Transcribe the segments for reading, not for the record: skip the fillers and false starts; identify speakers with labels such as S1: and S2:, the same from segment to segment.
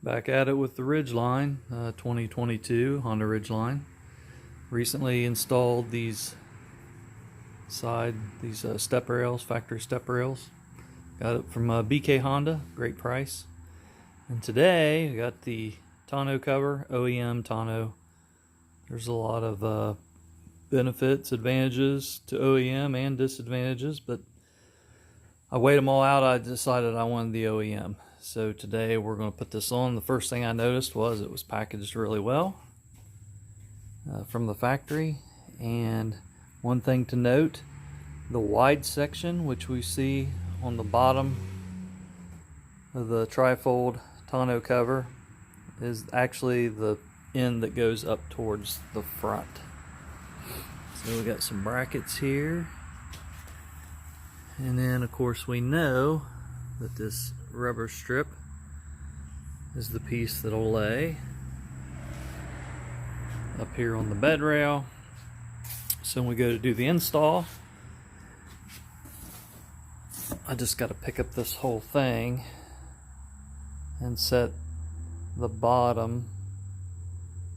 S1: Back at it with the Ridgeline, 2022 Honda Ridgeline. Recently installed these step rails, factory step rails. Got it from BK Honda, great price. And today I got the tonneau cover, OEM tonneau. There's a lot of benefits, advantages to OEM and disadvantages, but I weighed them all out. I decided I wanted the OEM. So today we're going to put this on. The first thing I noticed was it was packaged really well from the factory. And one thing to note, the wide section, which we see on the bottom of the trifold tonneau cover, is actually the end that goes up towards the front. So we got some brackets here. And then of course we know that this rubber strip is the piece that'll lay up here on the bed rail. So when we go to do the install, I just got to pick up this whole thing and set the bottom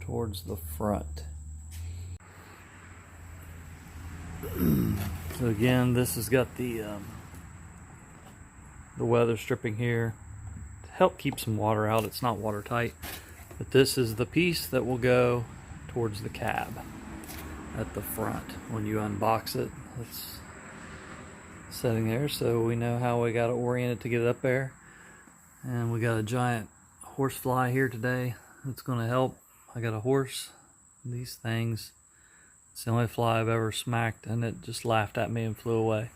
S1: towards the front. So again, this has got the weather stripping here to help keep some water out. It's not watertight, but this is the piece that will go towards the cab at the front. When you unbox it, it's sitting there, so we know how we got to orient it to get it up there. And we got a giant horsefly here today that's going to help. I got a horse. These things, it's the only fly I've ever smacked, and it just laughed at me and flew away.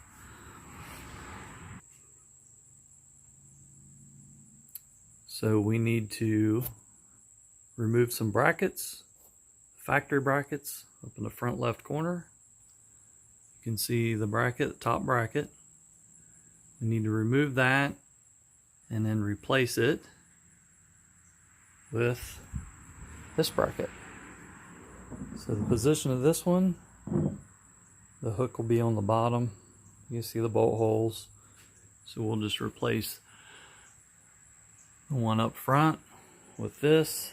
S1: So we need to remove some brackets, factory brackets, up in the front left corner. You can see the bracket, top bracket. We need to remove that and then replace it with this bracket. So the position of this one, the hook will be on the bottom. You can see the bolt holes. So we'll just replace the one up front with this.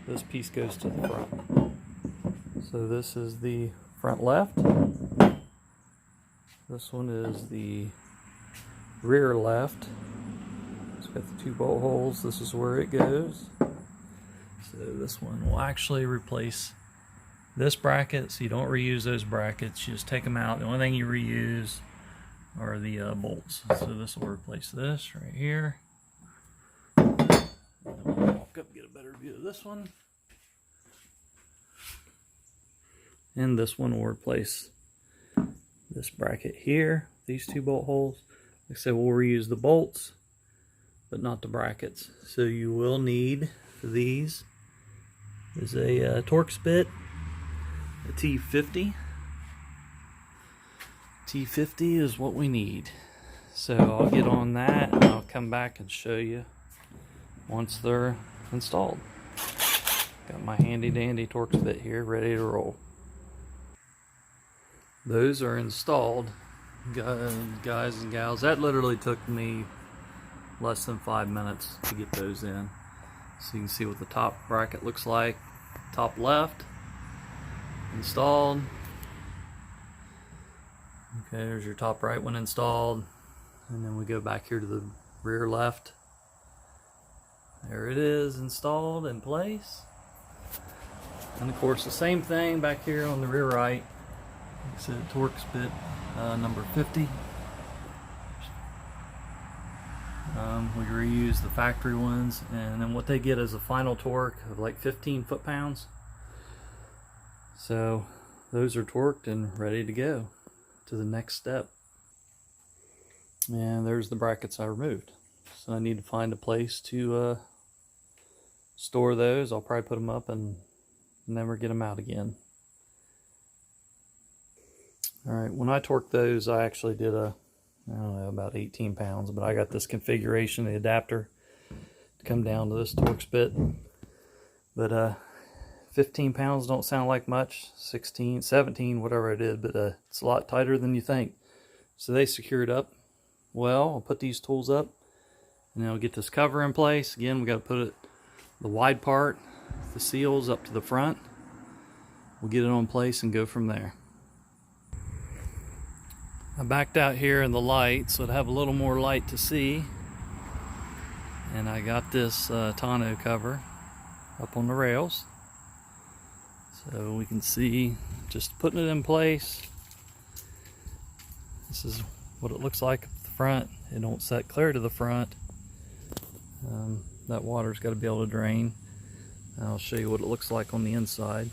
S1: This piece goes to the front. So this is the front left. This one is the rear left. It's got the two bolt holes. This is where it goes. So this one will actually replace this bracket, so you don't reuse those brackets. You just take them out. The only thing you reuse are the bolts. So this will replace this right here. And then we'll walk up, get a better view of this one. And this one will replace this bracket here, these two bolt holes. Like I said, we'll reuse the bolts, but not the brackets. So you will need, for these, is a Torx bit, a T50. T50 is what we need. So I'll get on that and I'll come back and show you once they're installed. Got my handy dandy Torx bit here ready to roll. Those are installed, guys and gals. That literally took me less than 5 minutes to get those in. So you can see what the top bracket looks like. Top left, installed. Okay, there's your top right one installed. And then we go back here to the rear left. There it is, installed in place. And of course the same thing back here on the rear right. Like I said, Torx bit number 50. We reuse the factory ones, and then what they get is a final torque of like 15 foot-pounds. So those are torqued and ready to go to the next step. And there's the brackets I removed. So I need to find a place to store those. I'll probably put them up and never get them out again. Alright, when I torqued those, I actually did I don't know, about 18 pounds, but I got this configuration, the adapter, to come down to this Torx bit. But 15 pounds don't sound like much, 16, 17, whatever it is, but it's a lot tighter than you think. So they secured up well. I'll put these tools up and then we'll get this cover in place. Again, we got to put the wide part, the seals up to the front. We'll get it on place and go from there. I backed out here in the light so I'd have a little more light to see, and I got this tonneau cover up on the rails so we can see, just putting it in place. This is what it looks like at the front. It don't set clear to the front. That water's got to be able to drain. I'll show you what it looks like on the inside.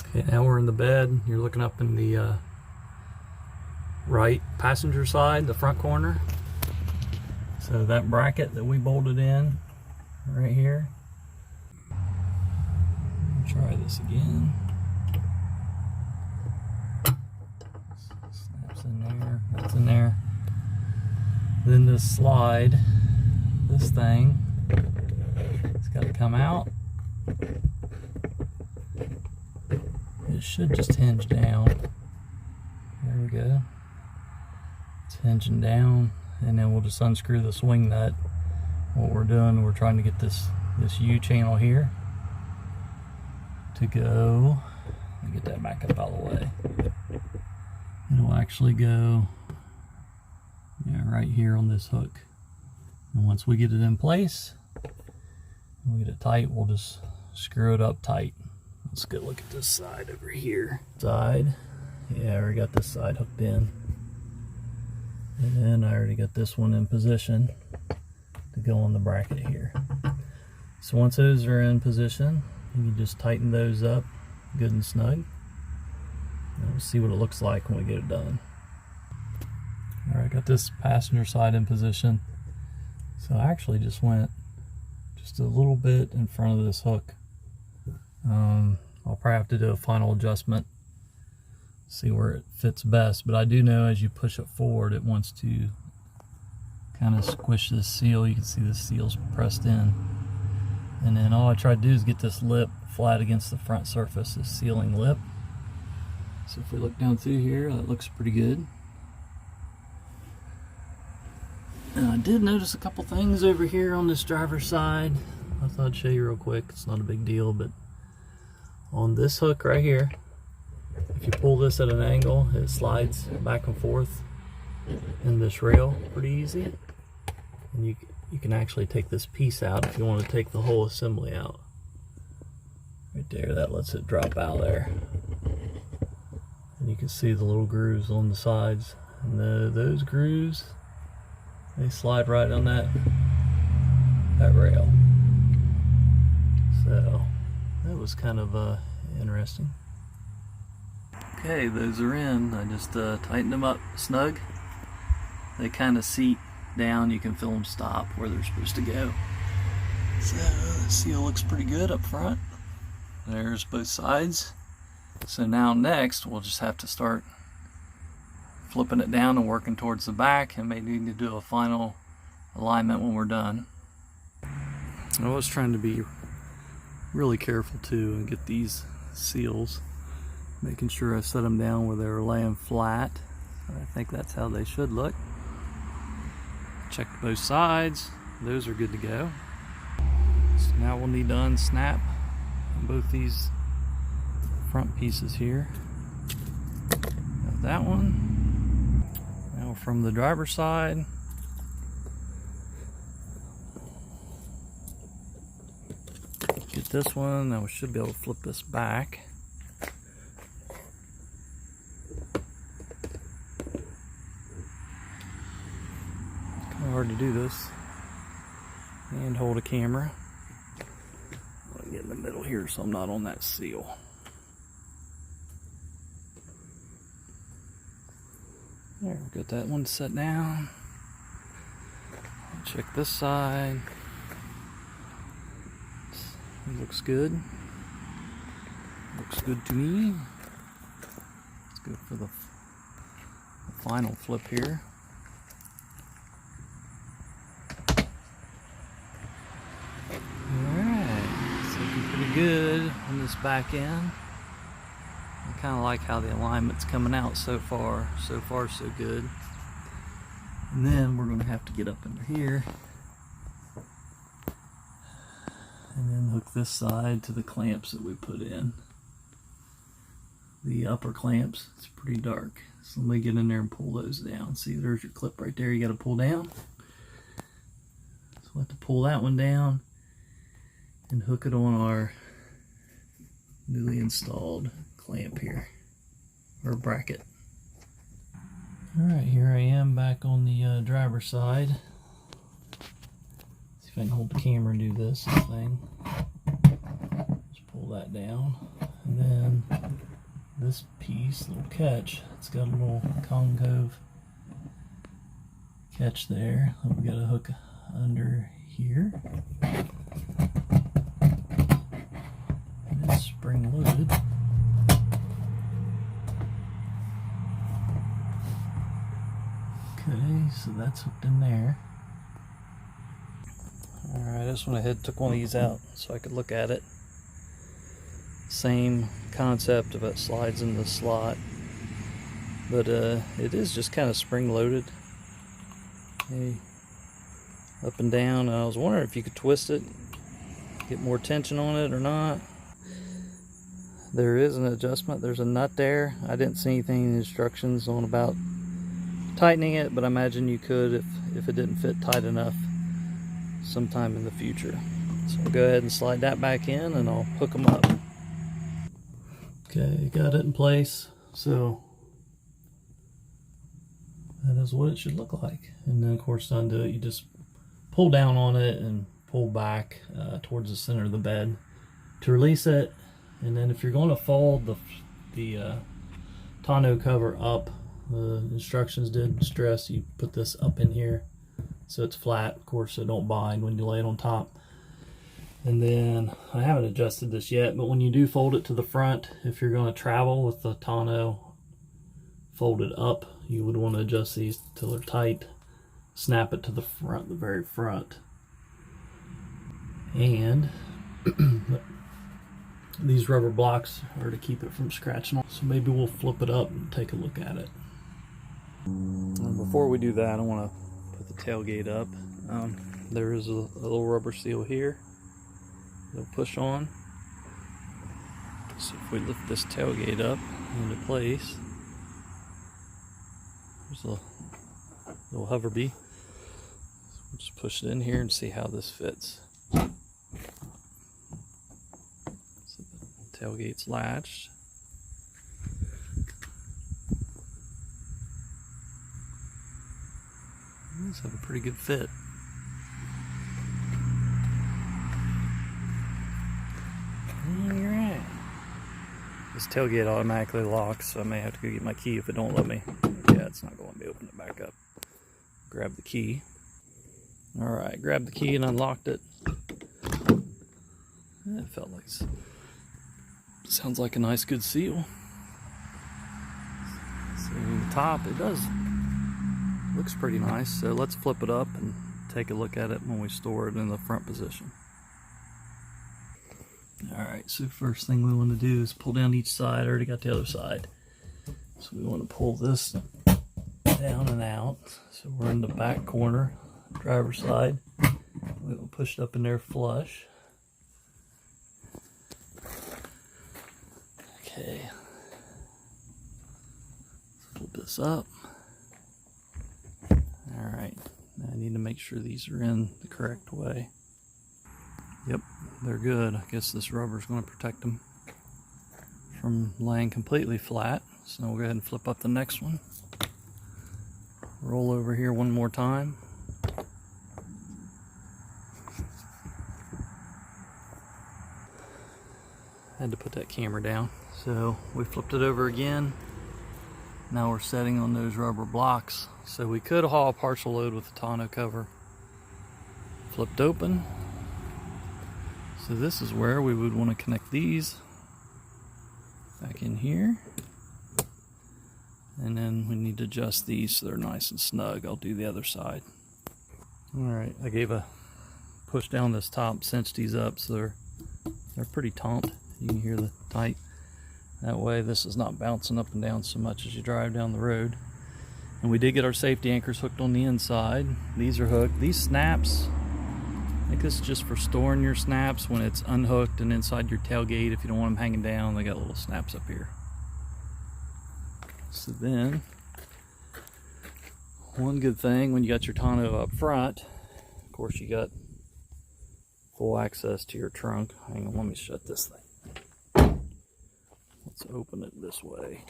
S1: Okay, now we're in the bed. You're looking up in the right passenger side, the front corner. So that bracket that we bolted in right here. Try this again. Snaps in there, that's in there. Then this slide, this thing, it's got to come out. It should just hinge down. There we go. It's hinging down, and then we'll just unscrew the swing nut. What we're doing, we're trying to get this U channel here to go. Let me get that back up out of the way. It'll actually go, yeah, right here on this hook. And once we get it in place, we'll get it tight, we'll just screw it up tight. Let's go look at this side over here. Side, yeah, I already got this side hooked in. And then I already got this one in position to go on the bracket here. So once those are in position, you can just tighten those up good and snug. And we'll see what it looks like when we get it done. All right, got this passenger side in position. So I actually just went just a little bit in front of this hook. I'll probably have to do a final adjustment, see where it fits best, but I do know as you push it forward, it wants to kind of squish this seal. You can see the seal's pressed in. And then all I try to do is get this lip flat against the front surface, this sealing lip. So if we look down through here, that looks pretty good. And I did notice a couple things over here on this driver's side. I thought I'd show you real quick. It's not a big deal, but on this hook right here, if you pull this at an angle, it slides back and forth in this rail pretty easy. And you can actually take this piece out if you want to take the whole assembly out. Right there, that lets it drop out there. And you can see the little grooves on the sides. And those grooves, they slide right on that rail. So that was kind of interesting. Okay, those are in. I just tightened them up snug. They kind of seat down. You can feel them stop where they're supposed to go. So the seal looks pretty good up front. There's both sides. So now next we'll just have to start flipping it down and working towards the back, and maybe need to do a final alignment when we're done. I was trying to be really careful too and get these seals, making sure I set them down where they were laying flat. I think that's how they should look. Checked both sides, those are good to go. So now we'll need to unsnap both these front pieces here. Got that one. Now from the driver's side, get this one. Now we should be able to flip this back. Kind of hard to do this and hold a camera. I'll get in the middle here so I'm not on that seal. There, we've got that one set down. Check this side. It looks good. Looks good to me. Let's go for the final flip here. Alright, it's looking pretty good on this back end. I kind of like how the alignment's coming out so far. So far, so good. And then we're going to have to get up under here and then hook this side to the clamps that we put in. The upper clamps, it's pretty dark. So let me get in there and pull those down. See, there's your clip right there you got to pull down. So we'll have to pull that one down and hook it on our newly installed clamp here, or bracket. Alright, here I am back on the driver's side. See if I can hold the camera and do this thing. Just pull that down. And then this piece, little catch, it's got a little concave catch there that we got to hook under here. And it's spring loaded. Okay, so that's hooked in there. Alright, I just went ahead and took one of these out so I could look at it. Same concept of it slides in the slot, but it is just kind of spring loaded. Okay. Up and down. I was wondering if you could twist it, get more tension on it or not. There is an adjustment. There's a nut there. I didn't see anything in the instructions on about tightening it, but I imagine you could if it didn't fit tight enough sometime in the future. So I'll go ahead and slide that back in and I'll hook them up. Okay, got it in place. So that is what it should look like. And then of course to undo it, you just pull down on it and pull back towards the center of the bed to release it. And then if you're going to fold the tonneau cover up, the instructions did stress you put this up in here so it's flat, of course, so don't bind when you lay it on top. And then I haven't adjusted this yet, but when you do fold it to the front, if you're going to travel with the tonneau folded up, you would want to adjust these till they're tight. Snap it to the front, the very front. And these rubber blocks are to keep it from scratching. So maybe we'll flip it up and take a look at it. Before we do that, I want to put the tailgate up. There is a little rubber seal here. It'll push on. So if we lift this tailgate up into place, there's a little hover bee. So we'll just push it in here and see how this fits. So the tailgate's latched. These have a pretty good fit. Alright. This tailgate automatically locks, so I may have to go get my key if it don't let me. Yeah, it's not going to be open it back up. Grab the key. Alright, grabbed the key and unlocked it. It felt like sounds like a nice good seal. So the top, it does looks pretty nice. So let's flip it up and take a look at it when we store it in the front position. Alright, so first thing we want to do is pull down each side. I already got the other side. So we want to pull this down and out. So we're in the back corner, driver's side. We will push it up in there flush. Okay. Flip this up. Alright, I need to make sure these are in the correct way. Yep, they're good. I guess this rubber is going to protect them from laying completely flat. So now we'll go ahead and flip up the next one. Roll over here one more time. Had to put that camera down. So we flipped it over again. Now we're setting on those rubber blocks. So we could haul a partial load with the tonneau cover flipped open. So this is where we would want to connect these back in here. And then we need to adjust these so they're nice and snug. I'll do the other side. Alright, I gave a push down this top, cinched these up so they're pretty taut. You can hear the tight. That way this is not bouncing up and down so much as you drive down the road. And we did get our safety anchors hooked on the inside. These are hooked. These snaps, I think this is just for storing your snaps when it's unhooked and inside your tailgate. If you don't want them hanging down, they got little snaps up here. So then, one good thing when you got your tonneau up front, of course you got full access to your trunk. Hang on, let me shut this thing. Let's open it this way.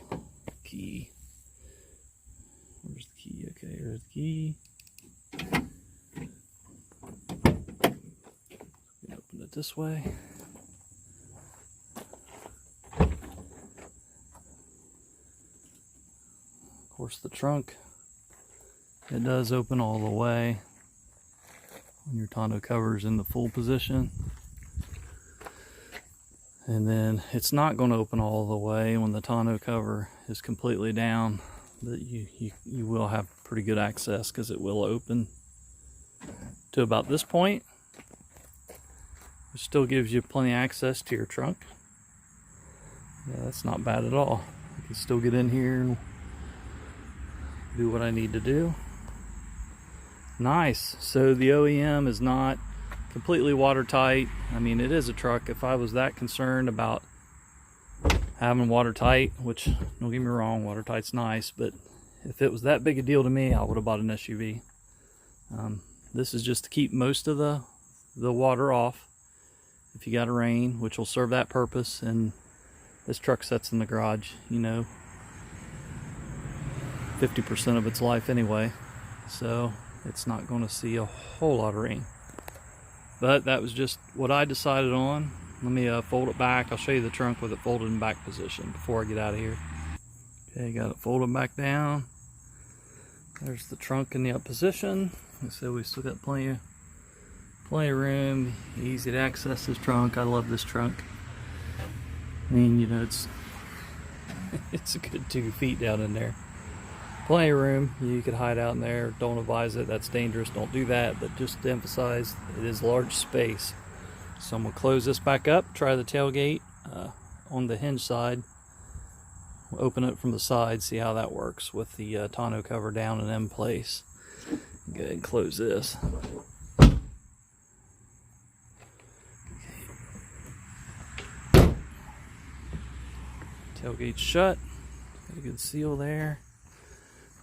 S1: Key. Where's the key? Okay, here's the key. Open it this way. Of course, the trunk, it does open all the way when your tonneau cover is in the full position. And then it's not going to open all the way when the tonneau cover is completely down, but you will have pretty good access because it will open to about this point, which still gives you plenty of access to your trunk. Yeah, that's not bad at all. I can still get in here and do what I need to do. Nice. So the OEM is not completely watertight. I mean, it is a truck. If I was that concerned about having watertight, which don't get me wrong, watertight's nice, but if it was that big a deal to me, I would have bought an SUV. This is just to keep most of the water off if you got a rain, which will serve that purpose. And this truck sits in the garage, you know, 50% of its life anyway, so it's not going to see a whole lot of rain. But that was just what I decided on. Let me fold it back. I'll show you the trunk with it folded in back position before I get out of here. Okay, got it folded back down. There's the trunk in the up position. Like I said, we still got plenty of room. Easy to access this trunk. I love this trunk. I mean, you know, it's a good 2 feet down in there. Plenty of room. You could hide out in there. Don't advise it. That's dangerous. Don't do that. But just to emphasize, it is large space. So I'm going to close this back up. Try the tailgate on the hinge side. We'll open it from the side. See how that works with the tonneau cover down and in place. Go ahead and close this. Tailgate's shut. Got a good seal there.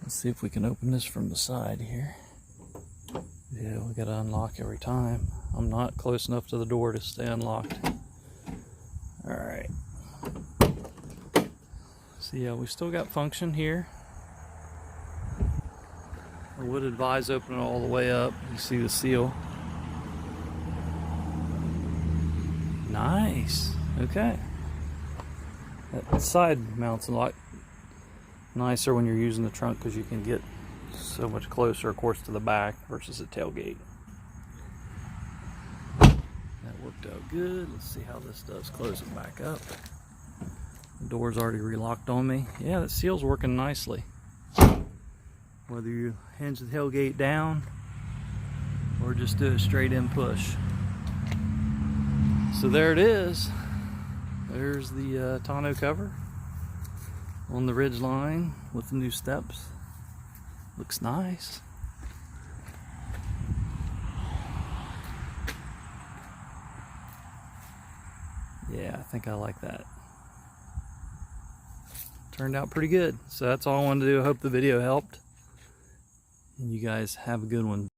S1: Let's see if we can open this from the side here. Yeah, we gotta unlock every time. I'm not close enough to the door to stay unlocked. Alright. So yeah, we still got function here. I would advise opening it all the way up. You see the seal. Nice. Okay. That side mounts a lot nicer when you're using the trunk because you can get so much closer, of course, to the back versus the tailgate. That worked out good. Let's see how this does closing back up. The door's already relocked on me. Yeah, that seal's working nicely. Whether you hinge the tailgate down or just do a straight in push. So there it is. There's the tonneau cover on the Ridgeline with the new steps. Looks nice. Yeah, I think I like that. Turned out pretty good. So that's all I wanted to do. I hope the video helped. And you guys have a good one.